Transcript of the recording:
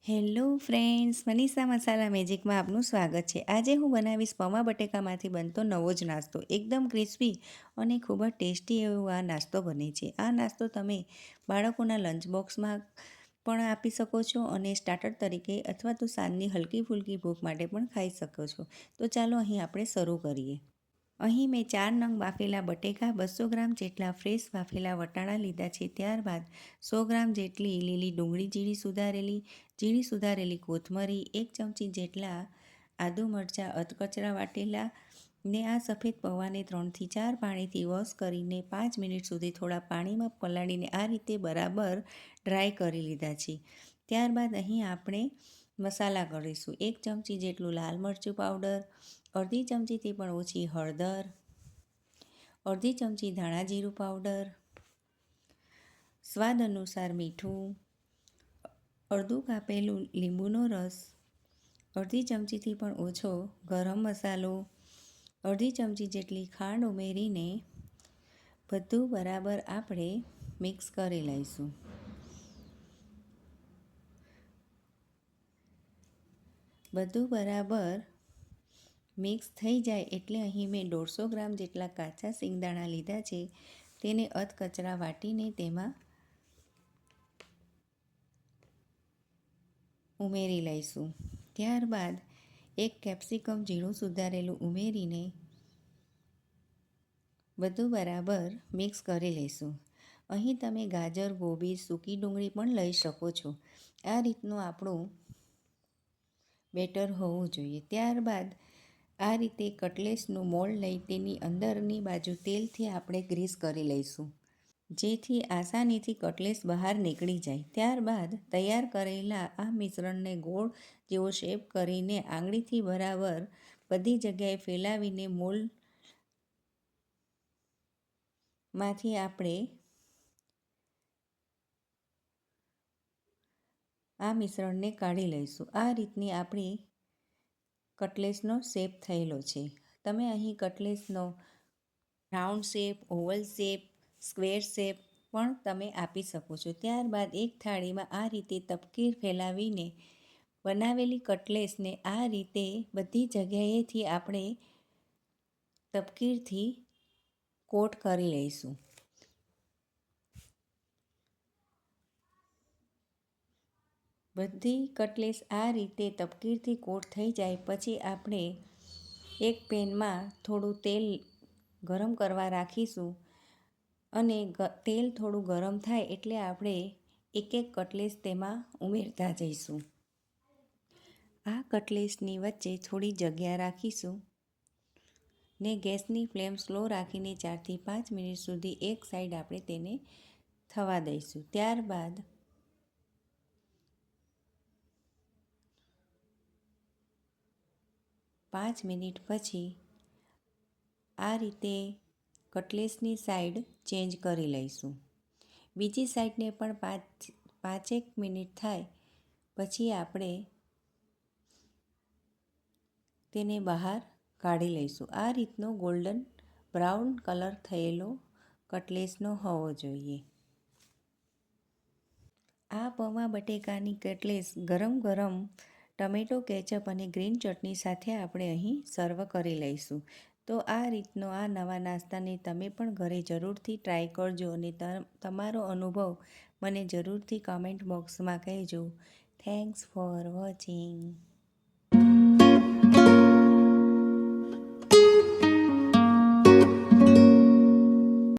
Hello friends, Manisha મસાલા મેજિકમાં આપનું સ્વાગત છે. આજે હું બનાવીશ પૌવા બટેકામાંથી બનતો નવો જ નાસ્તો. એકદમ ક્રિસ્પી અને ખૂબ જ ટેસ્ટી એવો આ નાસ્તો બને છે. આ નાસ્તો તમે બાળકોના લંચ બોક્સમાં પણ આપી શકો છો અને સ્ટાર્ટર તરીકે અથવા તો સાંજની હલકી ફૂલકી ભૂખ માટે પણ ખાઈ શકો છો. તો ચાલો અહીં આપણે શરૂ કરીએ. અહીં મેં 4 નંગ બાફેલા બટેકા, 200 ગ્રામ જેટલા ફ્રેશ બાફેલા વટાણા લીધા છે. ત્યારબાદ 100 ગ્રામ જેટલી લીલી ડુંગળી ઝીણી સુધારેલી કોથમરી, 1 ચમચી જેટલા આદુ મરચાં અધકચરા વાટેલા ને આ સફેદ પૌવાને 3થી 4 પાણીથી વોશ કરીને 5 મિનિટ સુધી થોડા પાણીમાં પલાળીને આ રીતે બરાબર ડ્રાય કરી લીધા છે. ત્યારબાદ અહીં આપણે મસાલા કરીશું. 1 ચમચી જેટલું લાલ મરચું પાવડર, અડધી ચમચીથી પણ ઓછી હળદર, અડધી ચમચી ધાણા જીરું પાવડર, સ્વાદ અનુસાર મીઠું, અડધું કાપેલું લીંબુનો રસ, અડધી ચમચીથી પણ ઓછો ગરમ મસાલો, અડધી ચમચી જેટલી ખાંડ ઉમેરીને બધું બરાબર આપણે મિક્સ કરી લઈશું. બધું બરાબર મિક્સ થઈ જાય એટલે અહીં મેં 150 ગ્રામ જેટલા કાચા સિંગદાણા લીધા છે. તેને અધકચરા વાટીને તેમાં ઉમેરી લઈશું. ત્યારબાદ 1 કેપ્સિકમ ઝીણું સુધારેલું ઉમેરીને બધું બરાબર મિક્સ કરી લઈશું. અહીં તમે ગાજર, ગોબી, સૂકી ડુંગળી પણ લઈ શકો છો. આ રીતનું આપણું બેટર હોવું જોઈએ. ત્યારબાદ આ રીતે કટલેસનું મોલ્ડ લઈ તેની અંદરની બાજુ તેલથી આપણે ગ્રીસ કરી લઈશું, જેથી આસાનીથી કટલેસ બહાર નીકળી જાય. ત્યારબાદ તૈયાર કરેલા આ મિશ્રણને ગોળ જેવો શેપ કરીને આંગળીથી બરાબર બધી જગ્યાએ ફેલાવીને મોલ્ડમાંથી આપણે આ મિશ્રણને કાઢી લઈશું. આ રીતની આપણી કટલેસનો શેપ થયેલો છે. તમે અહીં કટલેસનો round shape, oval shape, square shape પણ તમે આપી શકો છો. ત્યારબાદ એક થાળીમાં આ રીતે તપકીર ફેલાવીને બનાવેલી કટલેસને આ રીતે બધી જગ્યાએથી આપણે તપકીરથી કોટ કરી લઈશું. બધી કટલેસ આ રીતે તપકીરથી કોટ થઈ જાય પછી આપણે એક પેનમાં થોડું તેલ ગરમ કરવા રાખીશું અને તેલ થોડું ગરમ થાય એટલે આપણે એક કટલેસ તેમાં ઉમેરતા જઈશું. આ કટલેસની વચ્ચે થોડી જગ્યા રાખીશું ને ગેસની ફ્લેમ સ્લો રાખીને 4થી 5 મિનિટ સુધી એક સાઈડ આપણે તેને થવા દઈશું. ત્યારબાદ 5 મિનિટ પછી આ રીતે કટલેસની સાઈડ ચેન્જ કરી લઈશું. બીજી સાઈડને પણ 5 મિનિટ થાય પછી આપણે તેને બહાર કાઢી લઈશું. આ રીતનો ગોલ્ડન બ્રાઉન કલર થયેલો કટલેસનો હોવો જોઈએ. આ પૌવા બટેકાની કટલેસ ગરમ ગરમ ટમેટો કેચઅપ અને ગ્રીન ચટણી સાથે આપણે અહીં સર્વ કરી લઈશું. તો આ રીતનો આ નવા નાસ્તાને તમે પણ ઘરે જરૂરથી ટ્રાય કરજો અને તમારો અનુભવ મને જરૂરથી કમેન્ટ બોક્સમાં કહેજો. Thanks for watching.